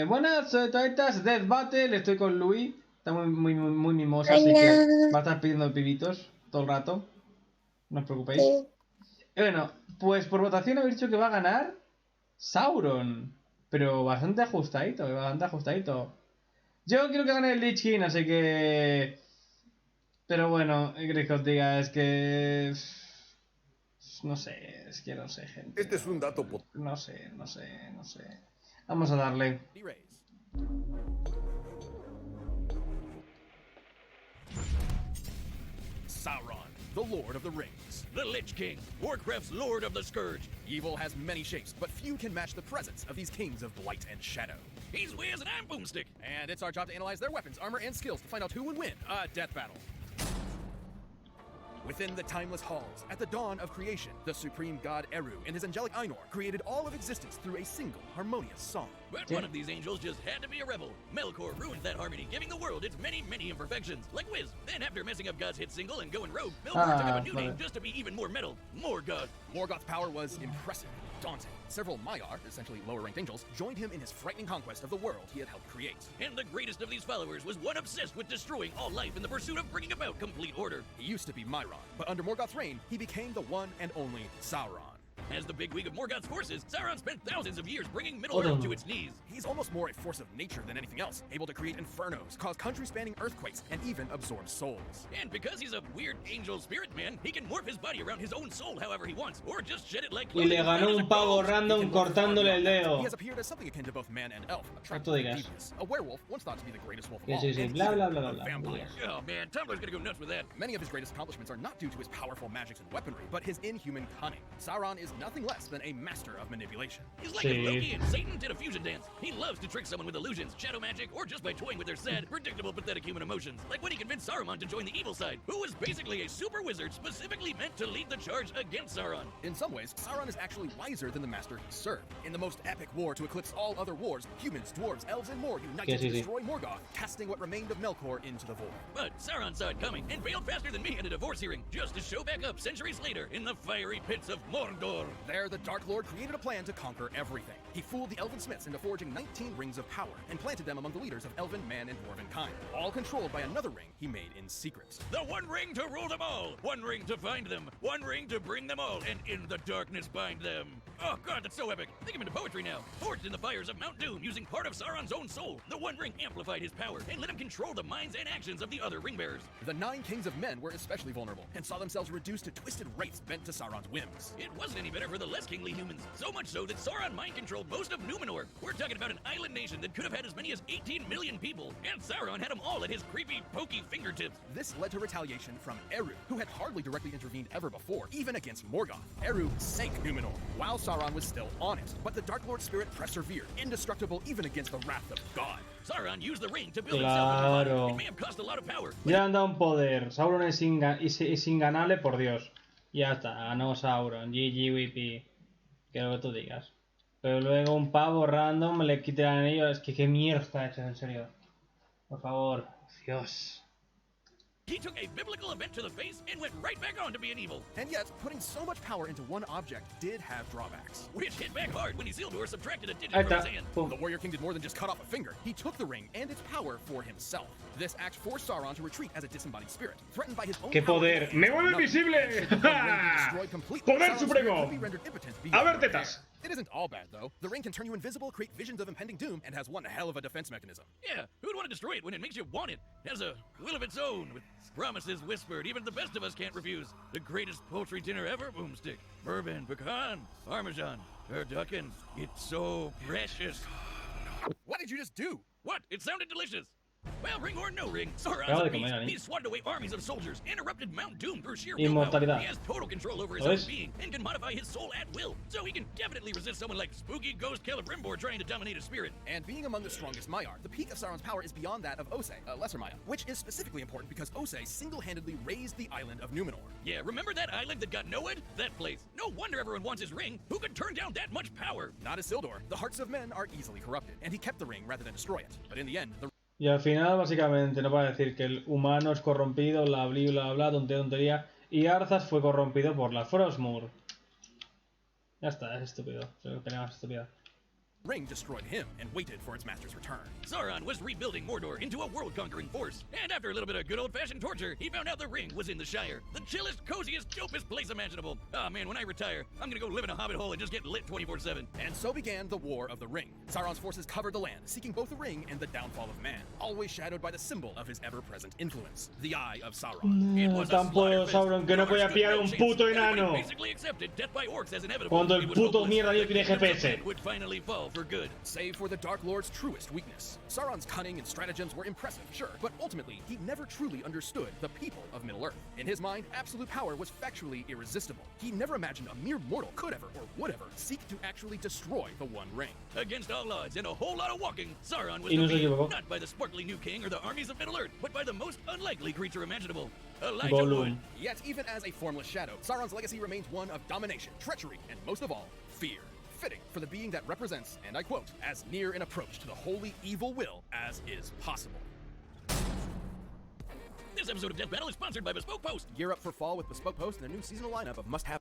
Buenas, soy Toitas, Death Battle, estoy con Luis. Está muy mimosa, así que va a estar pidiendo pibitos todo el rato. No os preocupéis. Sí. Bueno, pues por votación habéis dicho que va a ganar Sauron. Pero bastante ajustadito, bastante ajustadito. Yo quiero que gane el Lich, así que... Pero bueno, ¿qué queréis que os diga? Es que... No sé, es que no sé, gente. Este es un dato No sé. Vamos a darle. Sauron, the Lord of the Rings. The Lich King, Warcraft's Lord of the Scourge. Evil has many shapes, but few can match the presence of these kings of blight and shadow. He's Wiz and I'm Boomstick. And it's our job to analyze their weapons, armor, and skills to find out who would win a death battle. Within the timeless halls, at the dawn of creation, the supreme god Eru and his angelic Ainur created all of existence through a single harmonious song. But one of these angels just had to be a rebel. Melkor ruined that harmony, giving the world its many imperfections, like Wiz. Then after messing up God's hit single and going rogue, Melkor took up a new name just to be even more metal, Morgoth. Morgoth's power was impressive, daunting. Several Maiar, essentially lower-ranked angels, joined him in his frightening conquest of the world he had helped create. And the greatest of these followers was one obsessed with destroying all life in the pursuit of bringing about complete order. He used to be Myron, but under Morgoth's reign, he became the one and only Sauron. As the bigwig of Morgoth's forces, Sauron spent thousands of years bringing Middle-earth to its knees. He's almost more a force of nature than anything else, able to create infernos, cause country-spanning earthquakes, and even absorb souls. And because he's a weird angel spirit man, he can morph his body around his own soul however he wants, or just shed it like... Y le ganó un pavo random cortándole el dedo. He has appeared as something akin to both man and elf, Tú digas. a werewolf once thought to be the greatest wolf of all, Sí, and bla even bla bla a bla. vampire. Oh man, Tumblr's gonna go nuts with that. Many of his greatest accomplishments are not due to his powerful magics and weaponry, but his inhuman cunning. Sauron is nothing less than a master of manipulation. He's like if Loki and Satan did a fusion dance. He loves to trick someone with illusions, shadow magic, or just by toying with their sad, predictable, pathetic human emotions. Like when he convinced Saruman to join the evil side, who was basically a super wizard specifically meant to lead the charge against Sauron. In some ways, Sauron is actually wiser than the master he served. In the most epic war to eclipse all other wars, humans, dwarves, elves, and more united to destroy Morgoth, casting what remained of Melkor into the void. But Sauron saw it coming and failed faster than me at a divorce hearing, just to show back up centuries later in the fiery pits of Mordor. There, the Dark Lord created a plan to conquer everything. He fooled the elven smiths into forging 19 rings of power and planted them among the leaders of elven, man, and dwarven kind, all controlled by another ring he made in secret. The one ring to rule them all, one ring to find them, one ring to bring them all, and in the darkness bind them. Oh god, that's so epic. Think him into poetry now. Forged in the fires of Mount Doom using part of Sauron's own soul, the one ring amplified his power and let him control the minds and actions of the other ring bearers. The 9 kings of men were especially vulnerable and saw themselves reduced to twisted wraiths bent to Sauron's whims. It wasn't any better for the less kingly humans, so much so that Sauron mind-controlled most of Numenor. We're talking about an island nation that could have had as many as 18 million people, and Sauron had them all at his creepy, pokey fingertips. This led to retaliation from Eru, who had hardly directly intervened ever before, even against Morgoth. Eru sank Numenor, while Sauron was still on it, but the Dark Lord's spirit persevered, indestructible even against the wrath of God. Sauron used the ring to build himself into one. It may have cost a lot of power. Ya han dado un poder. Sauron es inganable, por Dios. Ya está, ganó Sauron. GG, que lo que tú digas. Pero luego un pavo random le quita el anillo. Es que qué mierda está hecho, en serio. Por favor, Dios. He took a biblical event to the face and went right back on to being evil. And yet, putting so much power into one object did have drawbacks. Which hit back hard when Isildur subtracted a digit from his hand. The Warrior King did more than just cut off a finger. He took the ring and its power for himself. This act forced Sauron to retreat as a disembodied spirit, threatened by his own ¡Qué poder! ¡Me vuelve invisible! ¡Poder supremo! A ver, tetas. It isn't all bad, though. The ring can turn you invisible, create visions of impending doom, and has one hell of a defense mechanism. Yeah, who'd want to destroy it when it makes you want it? It has a will of its own, with promises whispered even the best of us can't refuse. The greatest poultry dinner ever, Boomstick. Bourbon, pecan, parmesan, turducken. It's so precious. What did you just do? What? It sounded delicious. Well, ring or no ring, Sauron's a beast. He's swatted away armies of soldiers and erupted Mount Doom through sheer willpower. He has total control over his own being and can modify his soul at will, so he can definitely resist someone like spooky ghost Celebrimbor trying to dominate a spirit. And being among the strongest Maiar, the peak of Sauron's power is beyond that of Osei, a lesser Maiar, which is specifically important because Osei single-handedly raised the island of Numenor. Yeah, remember that island that got Noed? That place. No wonder everyone wants his ring. Who could turn down that much power? Not Isildur. The hearts of men are easily corrupted, and he kept the ring rather than destroy it. But in the end, the Y al final, básicamente, no va a decir que el humano es corrompido, bla, tontería, y Arthas fue corrompido por la Frostmourne. Ya está, es estúpido. Soy pelea más estúpida. ring destroyed him and waited for its master's return. Sauron was rebuilding Mordor into a world-conquering force, and after a little bit of good old-fashioned torture, he found out the ring was in the Shire, the chillest, coziest, dopest place imaginable. Oh man, when I retire, I'm gonna go live in a hobbit hole and just get lit 24/7. And so began the War of the Ring. Sauron's forces covered the land, seeking both the ring and the downfall of man, always shadowed by the symbol of his ever-present influence, the Eye of Sauron. It was tan puedo Sauron que no podía pillar un puto enano. Basically accepted death by orcs as inevitable. Cuando el puto mierda Dios tiene GPS. Would finally fall for good, save for the Dark Lord's truest weakness. Sauron's cunning and stratagems were impressive, sure, but ultimately he never truly understood the people of Middle-earth. In his mind, absolute power was factually irresistible. He never imagined a mere mortal could ever, or would ever, seek to actually destroy the One Ring. Against all odds and a whole lot of walking, Sauron was defeated not by the sparkly new king or the armies of Middle-earth, but by the most unlikely creature imaginable, Elijah Wood. Yet even as a formless shadow, Sauron's legacy remains one of domination, treachery, and most of all, fear. Fitting for the being that represents, and I quote, as near an approach to the holy evil will as is possible. This episode of Death Battle is sponsored by Bespoke Post. Gear up for fall with Bespoke Post and a new seasonal lineup of must-have.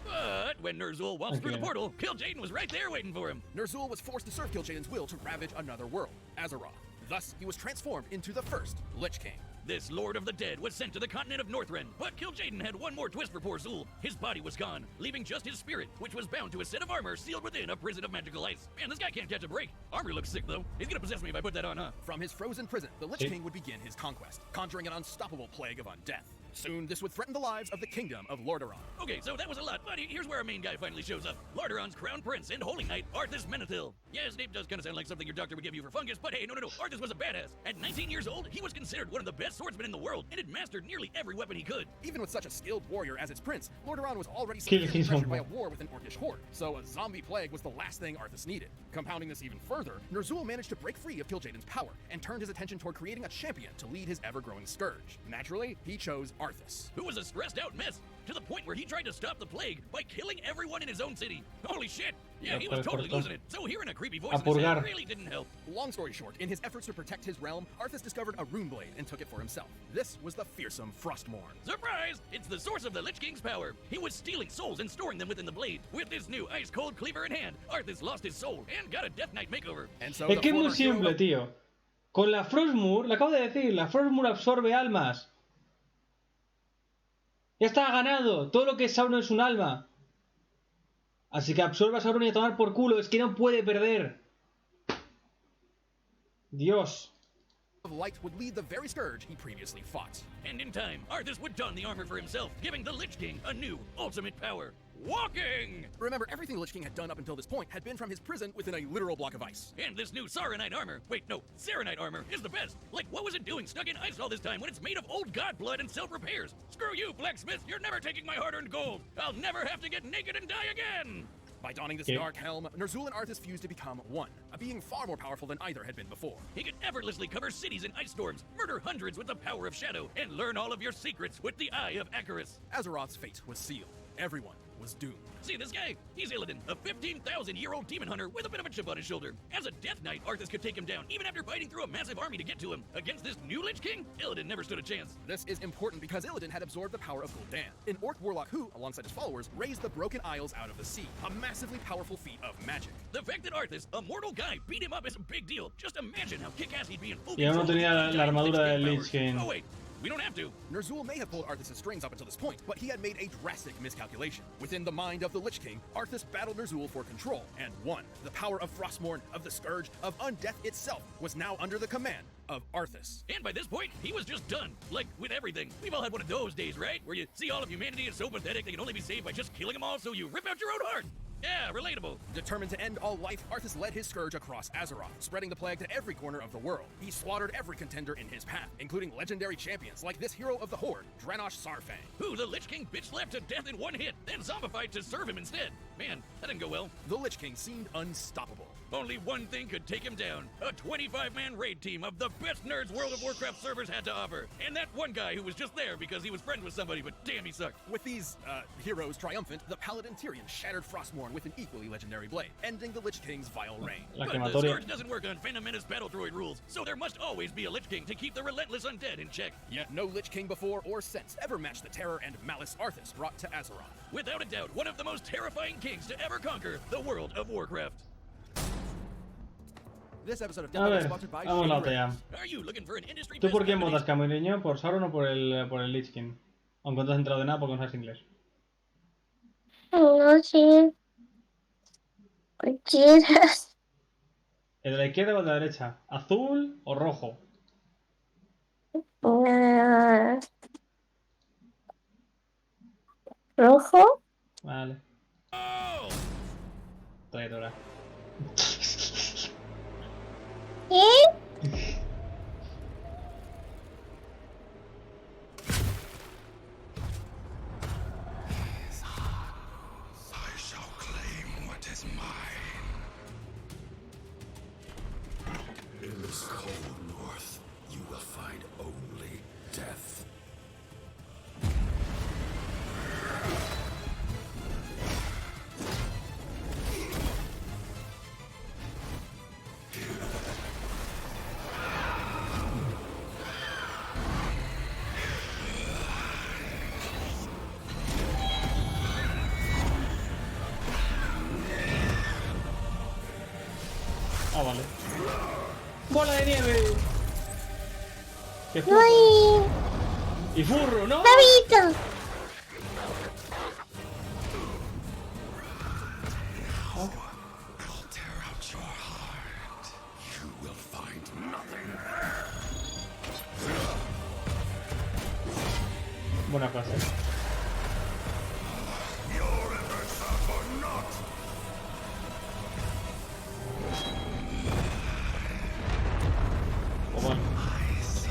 But when Ner'zhul waltzed through the portal, Kil'jaeden was right there waiting for him. Ner'zhul was forced to serve Kil'jaeden's will to ravage another world, Azeroth. Thus, he was transformed into the first Lich King. This Lord of the Dead was sent to the continent of Northrend, but Kil'jaeden had one more twist for poor Zul. His body was gone, leaving just his spirit, which was bound to a set of armor sealed within a prison of magical ice. Man, this guy can't catch a break. Armor looks sick, though. He's gonna possess me if I put that on, huh? From his frozen prison, the Lich King would begin his conquest, conjuring an unstoppable plague of undeath. Soon, this would threaten the lives of the kingdom of Lordaeron. Okay, so that was a lot, but here's where our main guy finally shows up. Lordaeron's crown prince and holy knight, Arthas Menethil. Yeah, his name does kind of sound like something your doctor would give you for fungus, but hey, no. Arthas was a badass. At 19 years old, he was considered one of the best swordsmen in the world and had mastered nearly every weapon he could. Even with such a skilled warrior as its prince, Lordaeron was already severely pressured by a war with an orcish horde, so a zombie plague was the last thing Arthas needed. Compounding this even further, Ner'zhul managed to break free of Kil'jaeden's power and turned his attention toward creating a champion to lead his ever-growing scourge. Naturally, he chose Arthas, who was a stressed-out mess, to the point where he tried to stop the plague by killing everyone in his own city. Holy shit! Yeah, he was totally losing it. So hearing a creepy voice in his head really didn't help. Long story short, in his efforts to protect his realm, Arthas discovered a rune blade and took it for himself. This was the fearsome Frostmourne. Surprise! It's the source of the Lich King's power. He was stealing souls and storing them within the blade. With this new ice-cold cleaver in hand, Arthas lost his soul and got a Death Knight makeover. And so es que es muy simple, tío. Con la Frostmourne, lo acabo de decir, la Frostmourne absorbe almas. Ya está ganado. Todo lo que es Sauron es un alma. Así que absorba a Sauron y a tomar por culo. Es que no puede perder. Dios. Light would lead the very scourge he previously fought. And in time, Arthas would don the armor for himself, giving the Lich King a new, ultimate power. Walking! Remember, everything the Lich King had done up until this point had been from his prison within a literal block of ice. And this new Sauronite armor, Saronite armor, is the best. Like, what was it doing stuck in ice all this time when it's made of old god blood and self-repairs? Screw you, blacksmith, you're never taking my hard-earned gold. I'll never have to get naked and die again! By donning this dark helm, Ner'zhul and Arthas fused to become one, a being far more powerful than either had been before. He could effortlessly cover cities in ice storms, murder hundreds with the power of shadow, and learn all of your secrets with the Eye of Acheris. Azeroth's fate was sealed. Everyone was doomed. See this guy? He's Illidan, a 15,000-year-old demon hunter with a bit of a chip on his shoulder. As a Death Knight, Arthas could take him down, even after fighting through a massive army to get to him. Against this new Lich King, Illidan never stood a chance. This is important because Illidan had absorbed the power of Gul'dan, an orc warlock who, alongside his followers, raised the Broken Isles out of the sea, a massively powerful feat of magic. The fact that Arthas, a mortal guy, beat him up is a big deal. Just imagine how kick-ass he'd be in full control. Ya no tenía la armadura del Lich King. Oh wait. We don't have to. Ner'zhul may have pulled Arthas' strings up until this point, but he had made a drastic miscalculation. Within the mind of the Lich King, Arthas battled Ner'zhul for control, and won. The power of Frostmourne, of the Scourge, of Undeath itself, was now under the command of Arthas. And by this point, he was just done. Like, with everything. We've all had one of those days, right? Where you see all of humanity is so pathetic they can only be saved by just killing them all, so you rip out your own heart. Yeah, relatable. Determined to end all life, Arthas led his scourge across Azeroth, spreading the plague to every corner of the world. He slaughtered every contender in his path, including legendary champions like this hero of the Horde, Dranosh Sarfang, who the Lich King bitch-slapped to death in one hit, then zombified to serve him instead. Man, that didn't go well. The Lich King seemed unstoppable. Only one thing could take him down. A 25-man raid team of the best nerds World of Warcraft servers had to offer. And that one guy who was just there because he was friends with somebody, but damn, he sucked. With these, heroes triumphant, the Paladin Tyrion shattered Frostmourne with an equally legendary blade, ending the Lich King's vile reign. But the Scourge doesn't work on Phantom Menace Battle Droid rules, so there must always be a Lich King to keep the relentless undead in check. Yet no Lich King before or since ever matched the terror and malice Arthas brought to Azeroth. Without a doubt, one of the most terrifying kings to ever conquer the world of Warcraft. This episode of A Death Metal is ver, sponsored by vamos la Shady batalla. Rays. Are you looking for an industry ¿Tú best por quién combination? votas, Camiriño? ¿Por Sauron o por el Lich King? Aunque no te has enterado de nada porque no sabes inglés. No sé. Quieras. ¿El de la izquierda o el de la derecha? ¿Azul o rojo? Rojo. Vale. Oh! Traidora. ¿Qué? I shall claim what is mine. In this cold north, you will find only death. Ah, vale. ¡Bola de nieve! ¡Qué No furro! hay. ¡Y furro, no! ¡Navita! I'll tear out your heart. You will find nothing. Buena frase. Your efforts are for naught. O bueno. I see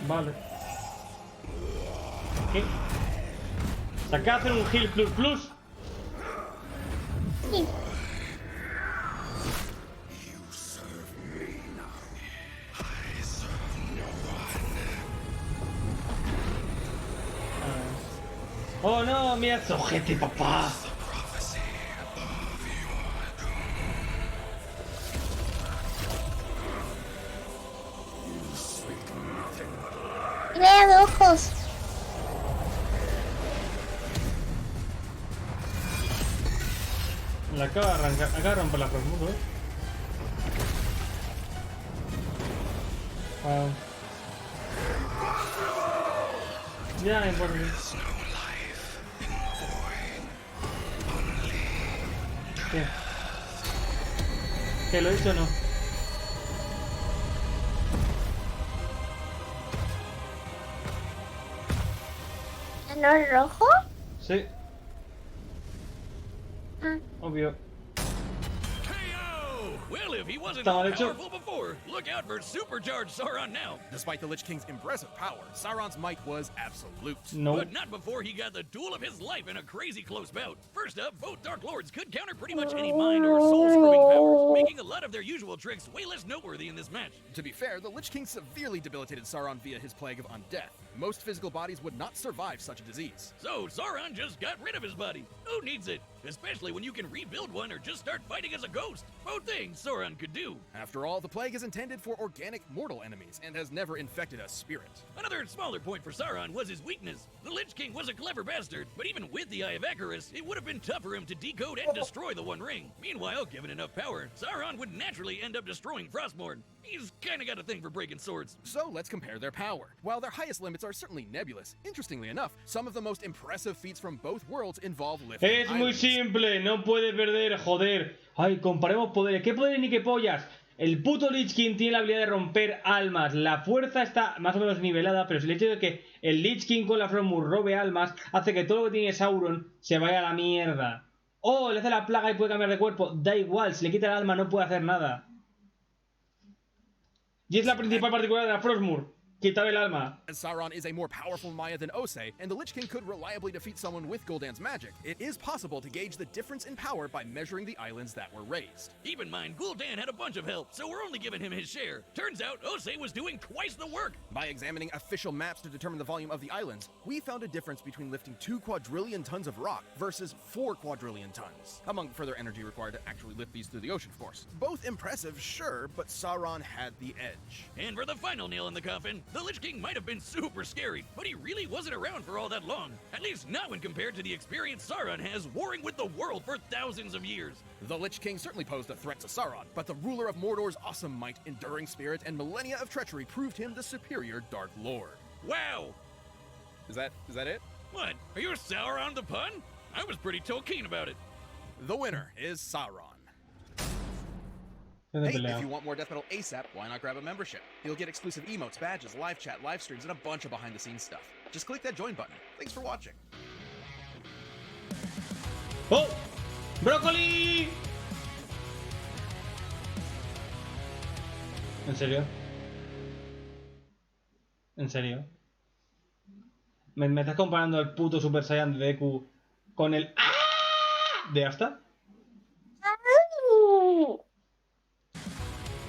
Vale. ¿Qué? ¿Se acaba de hacer un heal plus plus? Sí. you serve me now. I serve no one. ¡Oh no! ¡Mira ese ojete, papá! The prophecy of your doom. You speak nothing but Tiene dos ojos. La acaba de arrancar. Acaba de romper la Frostmourne, ¿eh? Wow. Ya, me importa. there's no life in void. Only ¿Qué? ¿Que lo he dicho o no? ¿No es rojo? Sí, Ah. obvio. KO! Well, if he wasn't Estaba all hecho. powerful before, look out for supercharged Sauron now. Despite the Lich King's impressive power, Sauron's might was absolute. No. But not before he got the duel of his life in a crazy close bout. First up, both Dark Lords could counter pretty much any mind or soul-screwing powers, making a lot of their usual tricks way less noteworthy in this match. To be fair, the Lich King severely debilitated Sauron via his plague of undeath. Most physical bodies would not survive such a disease. So Sauron just got rid of his body. Who needs it? Especially when you can rebuild one or just start fighting as a ghost. Both things Sauron could do. After all, the plague is intended for organic mortal enemies and has never infected a spirit. Another smaller point for Sauron was his weakness. The Lich King was a clever bastard, but even with the Eye of Icarus, it would have been tough for him to decode and destroy the One Ring. Meanwhile, given enough power, Sauron would naturally end up destroying Frostmourne. He's kinda got a thing for breaking swords. So let's compare their power. While their highest limits are certainly nebulous, interestingly enough, some of the most impressive feats from both worlds involve lifting Es muy islands. simple, no puede perder, joder. Ay, comparemos poderes. ¿Qué poderes ni qué pollas? El puto Lich King tiene la habilidad de romper almas. La fuerza está más o menos nivelada, pero el hecho de que el Lich King con la Frostmourne robe almas hace que todo lo que tiene Sauron se vaya a la mierda. Oh, le hace la plaga y puede cambiar de cuerpo. Da igual, si le quita el alma no puede hacer nada. Y es la principal particularidad de la Frostmourne. Quitar el alma. As Sauron is a more powerful Maya than Osei, and the Lich King could reliably defeat someone with Gul'dan's magic, it is possible to gauge the difference in power by measuring the islands that were raised. Keep in mind, Gul'dan had a bunch of help, so we're only giving him his share. Turns out, Osei was doing twice the work. By examining official maps to determine the volume of the islands, we found a difference between lifting 2 quadrillion tons of rock versus 4 quadrillion tons, among further energy required to actually lift these through the ocean, of course. Both impressive, sure, but Sauron had the edge. And for the final nail in the coffin, The Lich King might have been super scary, but he really wasn't around for all that long. At least not when compared to the experience Sauron has warring with the world for thousands of years. The Lich King certainly posed a threat to Sauron, but the ruler of Mordor's awesome might, enduring spirit, and millennia of treachery proved him the superior Dark Lord. Wow! Is that it? What? Are you sour on the pun? I was pretty keen about it. The winner is Sauron. Hey, if you want more Death Metal ASAP, why not grab a membership? You'll get exclusive emotes, badges, live chat, live streams, and a bunch of behind-the-scenes stuff. Just click that join button. Thanks for watching. ¡Oh! ¡Brócoli! ¿En serio? ¿En serio? ¿Me estás comparando el puto Super Saiyan de Deku con el ¡Ah! ¿De Asta?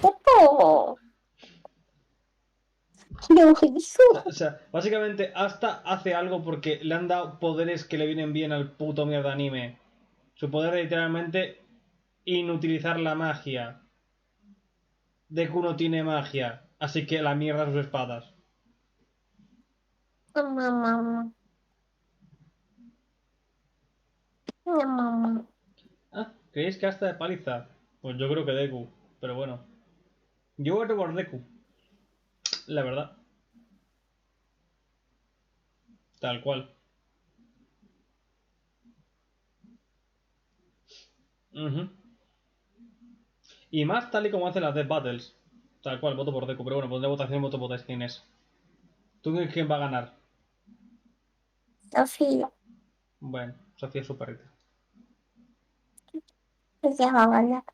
¡Opo! ¿Qué hizo? O sea, básicamente Asta hace algo porque le han dado poderes que le vienen bien al puto mierda anime. Su poder es literalmente inutilizar la magia. Deku no tiene magia, así que la mierda sus espadas. Mamá. Mamá. Ah, ¿creéis que Asta de paliza? Pues yo creo que Deku, pero bueno. Yo voto por Deku. La verdad. Tal cual. Y más tal y como hacen las Death Battles. Tal cual, voto por Deku. Pero bueno, pondré votación y voto por quién es. ¿Tú crees quién va a ganar? Sofía. Bueno, Sofía es su perrita. Se llama, ¿verdad?